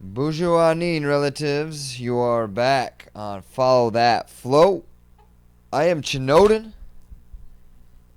Bourgeoisie relatives, you are back on Follow That Flow. I am Chinoden,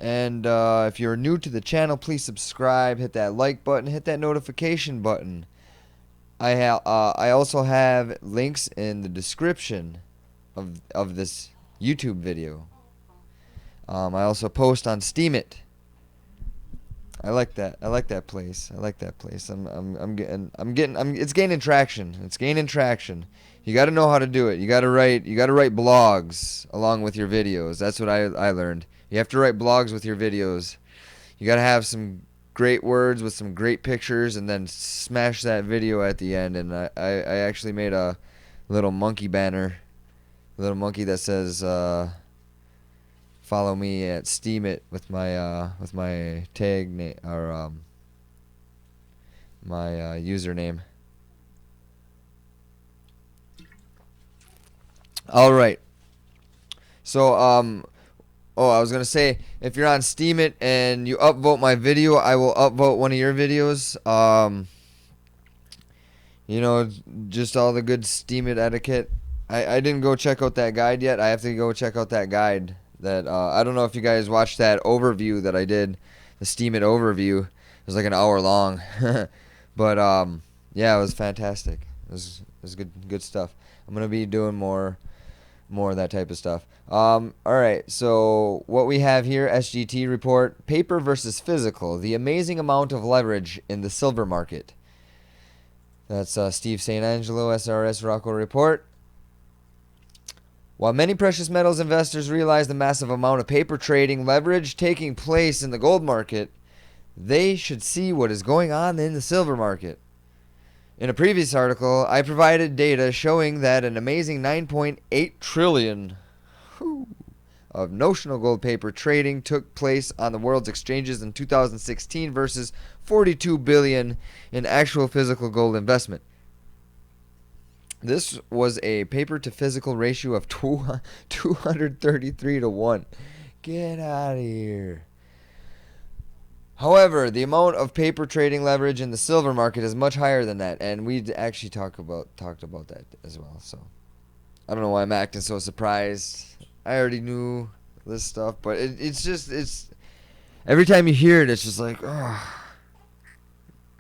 and if you're new to the channel, please subscribe, hit that like button, hit that notification button. I also have links in the description of this YouTube video. I also post on Steemit. I like that. I like that place. I like that place. It's gaining traction. It's gaining traction. You got to know how to do it. You got to write blogs along with your videos. That's what I learned. You have to write blogs with your videos. You got to have some great words with some great pictures, and then smash that video at the end. And I actually made a little monkey banner, a little monkey that says follow me at Steemit with my tag name or my username. All right. So I was gonna say, if you're on Steemit and you upvote my video, I will upvote one of your videos. Just all the good Steemit etiquette. I didn't go check out that guide yet. I have to go check out that guide. That I don't know if you guys watched that overview that I did, the Steemit overview. It was like an hour long, but yeah, it was fantastic. It was good stuff. I'm gonna be doing more of that type of stuff. All right, so what we have here, SGT report: paper versus physical, the amazing amount of leverage in the silver market. That's Steve St. Angelo, SRS Rocco report. While many precious metals investors realize the massive amount of paper trading leverage taking place in the gold market, they should see what is going on in the silver market. In a previous article, I provided data showing that an amazing 9.8 trillion of notional gold paper trading took place on the world's exchanges in 2016 versus 42 billion in actual physical gold investment. This was a paper to physical ratio of 233 to 1. Get out of here. However, the amount of paper trading leverage in the silver market is much higher than that, and we actually talked about that as well. So I don't know why I'm acting so surprised. I already knew this stuff, but it's every time you hear it, it's just like, oh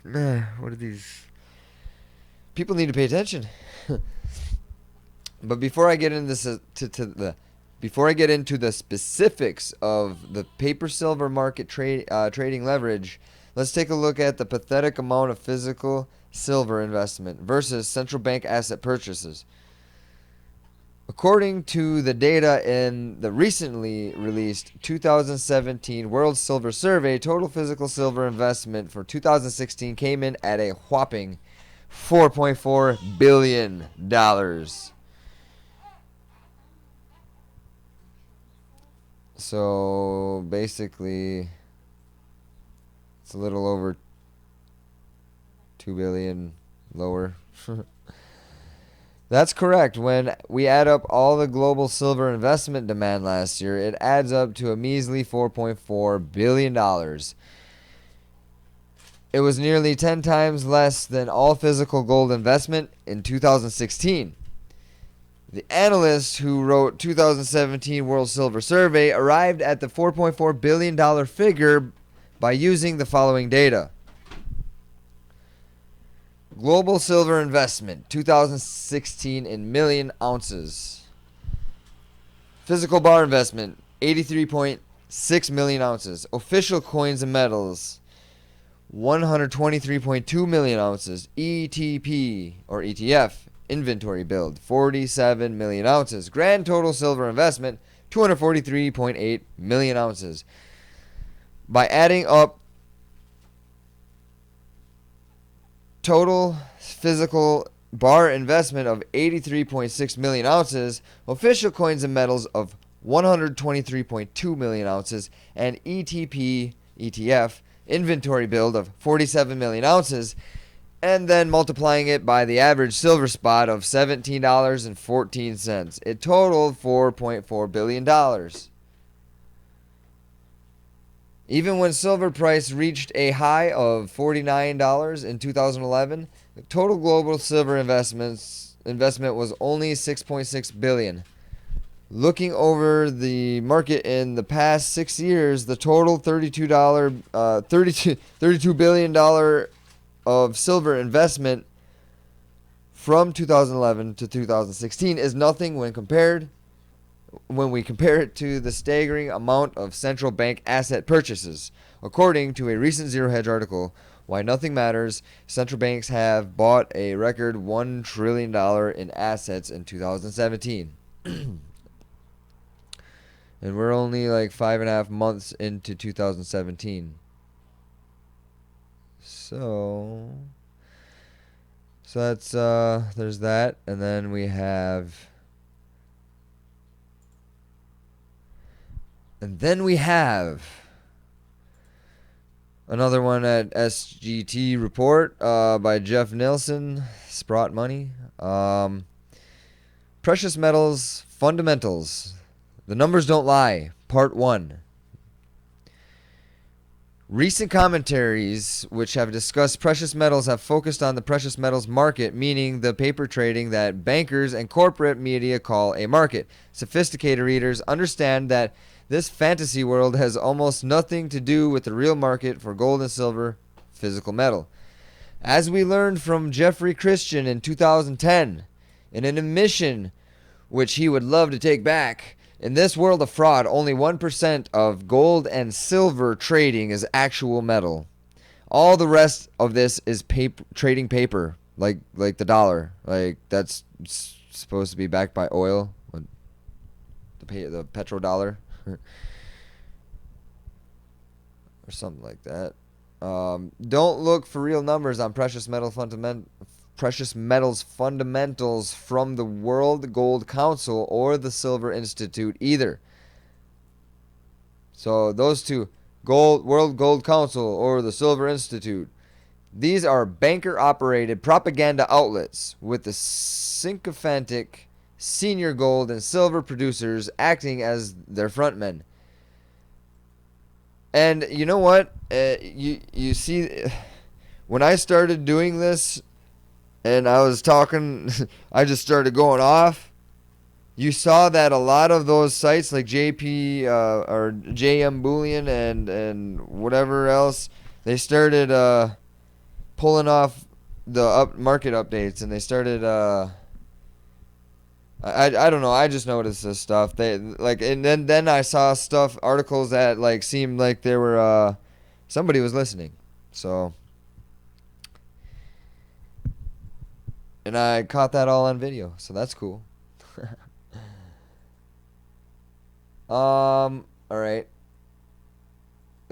man, what are these? People need to pay attention. But before I get into the specifics of the paper silver market trading leverage, let's take a look at the pathetic amount of physical silver investment versus central bank asset purchases. According to the data in the recently released 2017 World Silver Survey, total physical silver investment for 2016 came in at a whopping $4.4 billion. So basically, it's a little over 2 billion lower. That's correct. When we add up all the global silver investment demand last year, it adds up to a measly $4.4 billion. It was nearly 10 times less than all physical gold investment in 2016. The analyst who wrote 2017 World Silver Survey arrived at the $4.4 billion figure by using the following data. Global silver investment 2016 in million ounces. Physical bar investment 83.6 million ounces. Official coins and medals 123.2 million ounces. ETP or ETF inventory build 47 million ounces. Grand total silver investment 243.8 million ounces. By adding up total physical bar investment of 83.6 million ounces, official coins and medals of 123.2 million ounces, and ETP ETF inventory build of 47 million ounces, and then multiplying it by the average silver spot of $17.14. It totaled $4.4 billion. Even when silver price reached a high of $49 in 2011, Total global silver investment was only 6.6 billion. Looking over the market in the past 6 years, the total $32 billion of silver investment from 2011 to 2016 is nothing when we compare it to the staggering amount of central bank asset purchases. According to a recent Zero Hedge article, Why Nothing Matters, central banks have bought a record $1 trillion in assets in 2017. And we're only like 5.5 months into 2017. So that's there's that, and then we have another one at SGT report by Jeff Nielsen, Sprott Money. Precious metals fundamentals. The numbers don't lie. Part 1. Recent commentaries which have discussed precious metals have focused on the precious metals market, meaning the paper trading that bankers and corporate media call a market. Sophisticated readers understand that this fantasy world has almost nothing to do with the real market for gold and silver, physical metal. As we learned from Jeffrey Christian in 2010, in an admission which he would love to take back, in this world of fraud, only 1% of gold and silver trading is actual metal. All the rest of this is trading paper, like the dollar. Like that's supposed to be backed by oil, the petrodollar, or something like that. Don't look for real numbers on precious metals fundamentals from the World Gold Council or the Silver Institute either. So those two, World Gold Council or the Silver Institute, these are banker-operated propaganda outlets with the sycophantic senior gold and silver producers acting as their frontmen. And you know what? You see, when I started doing this, and I was talking, I just started going off. You saw that a lot of those sites like JP or JM Bullion and whatever else, they started pulling off the market updates, and they started I don't know, I just noticed this stuff. They like, and then I saw articles that like seemed like they were somebody was listening. So, and I caught that all on video, so that's cool. All right.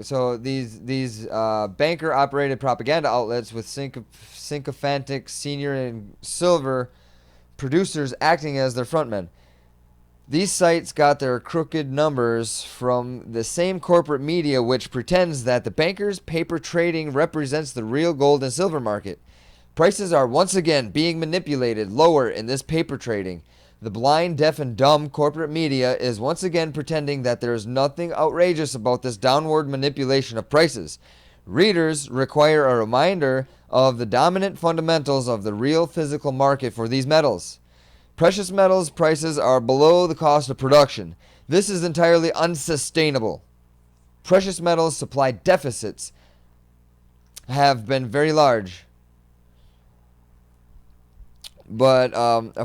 So these banker operated propaganda outlets with sycophantic senior and silver producers acting as their frontmen. These sites got their crooked numbers from the same corporate media which pretends that the bankers' paper trading represents the real gold and silver market. Prices are once again being manipulated lower in this paper trading. The blind, deaf, and dumb corporate media is once again pretending that there is nothing outrageous about this downward manipulation of prices. Readers require a reminder of the dominant fundamentals of the real physical market for these metals. Precious metals prices are below the cost of production. This is entirely unsustainable. Precious metals supply deficits have been very large, but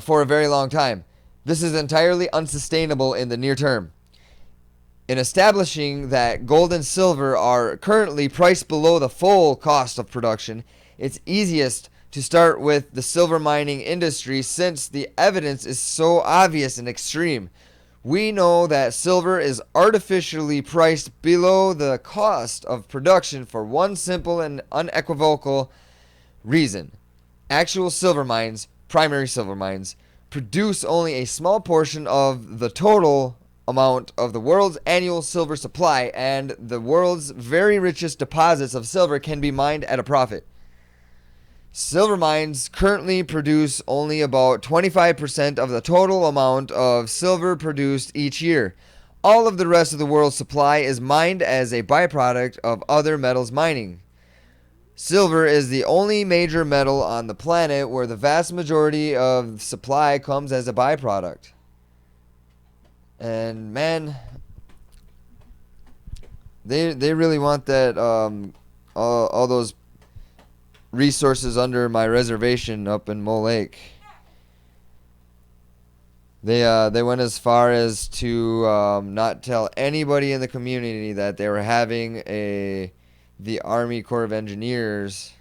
for a very long time. This is entirely unsustainable in the near term. In establishing that gold and silver are currently priced below the full cost of production, it's easiest to start with the silver mining industry since the evidence is so obvious and extreme. We know that silver is artificially priced below the cost of production for one simple and unequivocal reason. Actual silver mines, primary silver mines, produce only a small portion of the total amount of the world's annual silver supply, and the world's very richest deposits of silver can be mined at a profit. Silver mines currently produce only about 25% of the total amount of silver produced each year. All of the rest of the world's supply is mined as a byproduct of other metals mining. Silver is the only major metal on the planet where the vast majority of supply comes as a byproduct. And man, they really want that all those resources under my reservation up in Mole Lake. They went as far as to not tell anybody in the community that they were having the Army Corps of Engineers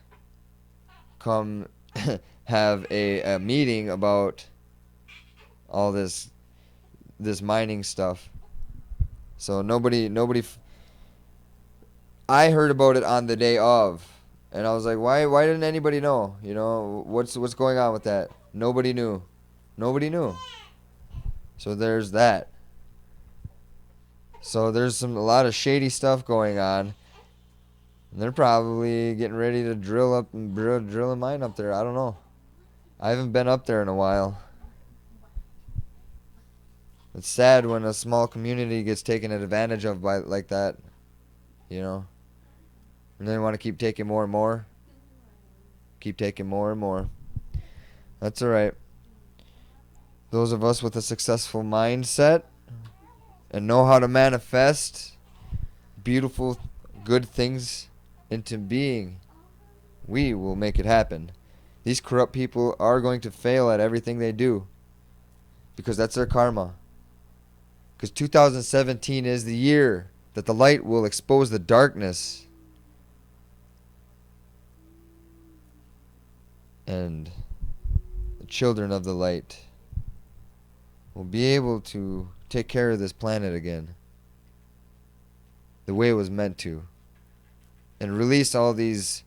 come have a meeting about all this mining stuff. So nobody I heard about it on the day of, and I was like, why didn't anybody know? You know, what's going on with that? Nobody knew. Nobody knew. So there's that. So there's a lot of shady stuff going on. And they're probably getting ready to drill a mine up there. I don't know. I haven't been up there in a while. It's sad when a small community gets taken advantage of by like that, you know. And they want to keep taking more and more. Keep taking more and more. That's alright. Those of us with a successful mindset and know how to manifest beautiful, good things into being, we will make it happen. These corrupt people are going to fail at everything they do because that's their karma. Because 2017 is the year that the light will expose the darkness. And the children of the light will be able to take care of this planet again the way it was meant to, and release all these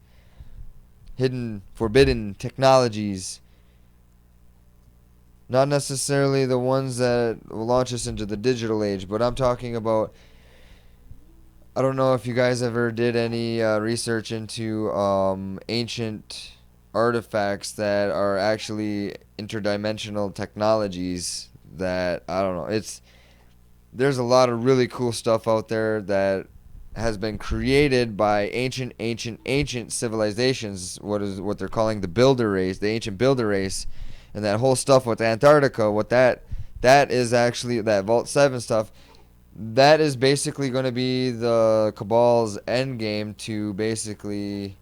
hidden, forbidden technologies. Not necessarily the ones that will launch us into the digital age, but I'm talking about, I don't know if you guys ever did any research into ancient artifacts that are actually interdimensional technologies that, I don't know, there's a lot of really cool stuff out there that has been created by ancient civilizations, what they're calling the builder race, the ancient builder race. And that whole stuff with Antarctica, what that is actually, that Vault 7 stuff, that is basically going to be the Cabal's end game to basically,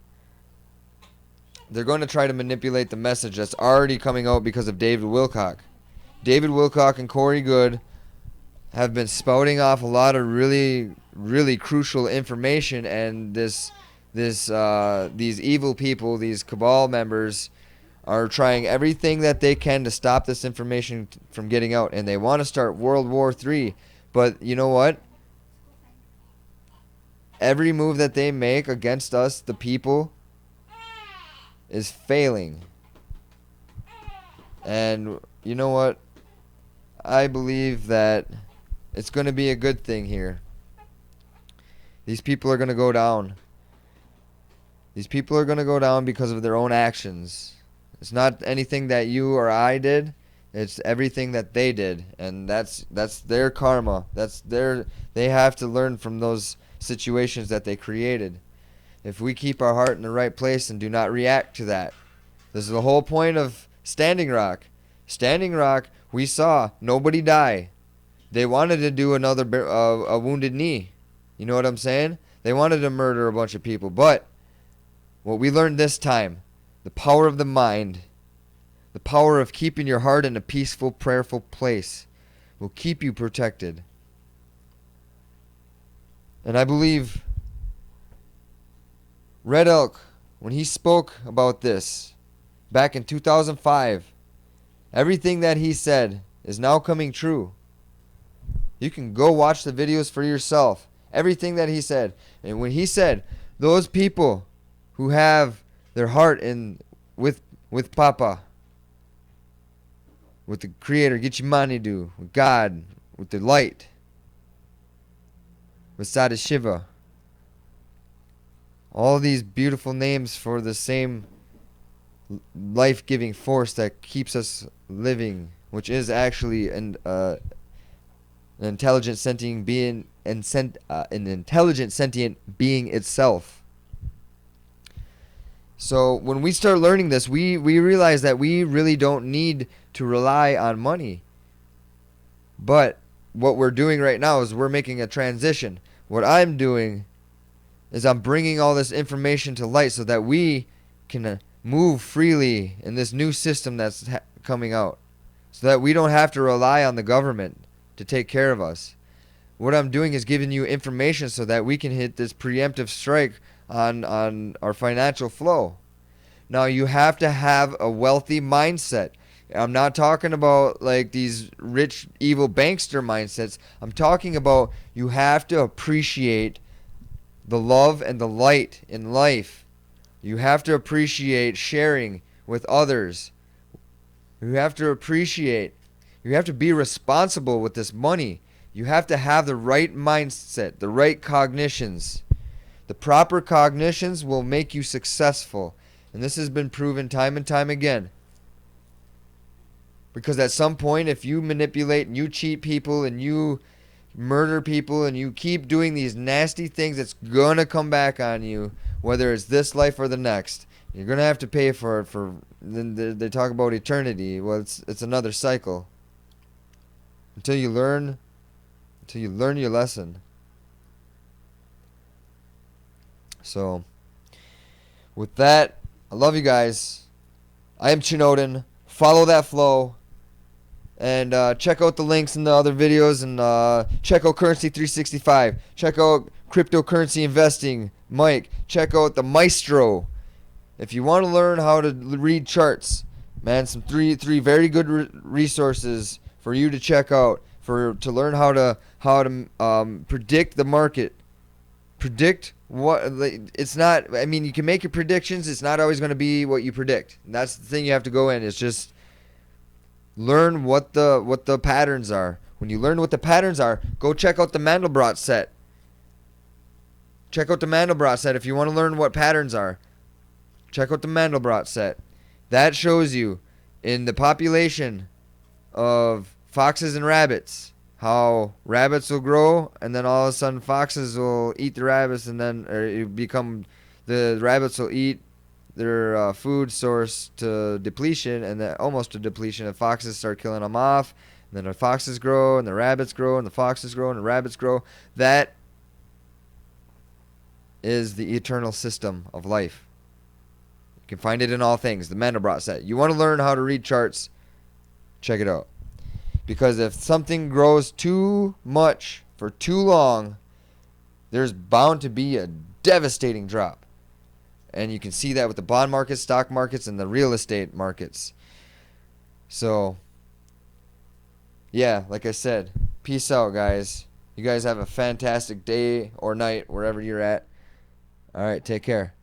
they're going to try to manipulate the message that's already coming out because of David Wilcock. David Wilcock and Corey Good have been spouting off a lot of really, really crucial information, and these evil people, these Cabal members, are trying everything that they can to stop this information from getting out, and they want to start World War III. But you know what? Every move that they make against us, the people, is failing. And you know what? I believe that it's going to be a good thing here. These people are going to go down. These people are going to go down because of their own actions. It's not anything that you or I did. It's everything that they did, and that's their karma. They have to learn from those situations that they created. If we keep our heart in the right place and do not react to that. This is the whole point of Standing Rock. Standing Rock, we saw nobody die. They wanted to do another a Wounded Knee. You know what I'm saying? They wanted to murder a bunch of people, but what we learned this time, the power of the mind, the power of keeping your heart in a peaceful, prayerful place will keep you protected. And I believe Red Elk, when he spoke about this back in 2005, everything that he said is now coming true. You can go watch the videos for yourself. Everything that he said. And when he said, those people who have their heart in with Papa, with the Creator, Gitchimanidu, with God, with the light, with Sadashiva, all these beautiful names for the same life-giving force that keeps us living, which is actually an intelligent sentient being, and an intelligent sentient being itself. So when we start learning this, we realize that we really don't need to rely on money. But what we're doing right now is we're making a transition. What I'm doing is I'm bringing all this information to light so that we can move freely in this new system that's coming out. So that we don't have to rely on the government to take care of us. What I'm doing is giving you information so that we can hit this preemptive strike on our financial flow. Now you have to have a wealthy mindset. I'm not talking about like these rich evil bankster mindsets. I'm talking about you have to appreciate the love and the light in life. You have to appreciate sharing with others. You have to appreciate. You have to be responsible with this money. You have to have the right mindset, the right cognitions. The proper cognitions will make you successful. And this has been proven time and time again. Because at some point, if you manipulate and you cheat people and you murder people and you keep doing these nasty things, it's going to come back on you, whether it's this life or the next. You're going to have to pay for it. Then they talk about eternity. Well, it's another cycle. Until you learn your lesson. So, with that, I love you guys. I am Chinoden. Follow that flow. And check out the links in the other videos. And check out Currency 365. Check out Cryptocurrency Investing, Mike. Check out the Maestro. If you want to learn how to read charts, man, some three very good resources for you to check out to learn how to predict the market. Predict what it's not. I mean, you can make your predictions. It's not always going to be what you predict. And that's the thing you have to go in. It's just learn what the patterns are. When you learn what the patterns are, go check out the Mandelbrot set. Check out the Mandelbrot set if you want to learn what patterns are. Check out the Mandelbrot set. That shows you in the population of foxes and rabbits how rabbits will grow, and then all of a sudden foxes will eat the rabbits, and then the rabbits will eat their food source to depletion, and then almost to depletion. And foxes start killing them off, and then the foxes grow, and the rabbits grow, and the foxes grow, and the rabbits grow. That is the eternal system of life. You can find it in all things. The Mandelbrot set. You want to learn how to read charts? Check it out. Because if something grows too much for too long, there's bound to be a devastating drop. And you can see that with the bond markets, stock markets, and the real estate markets. So, yeah, like I said, peace out, guys. You guys have a fantastic day or night, wherever you're at. All right, take care.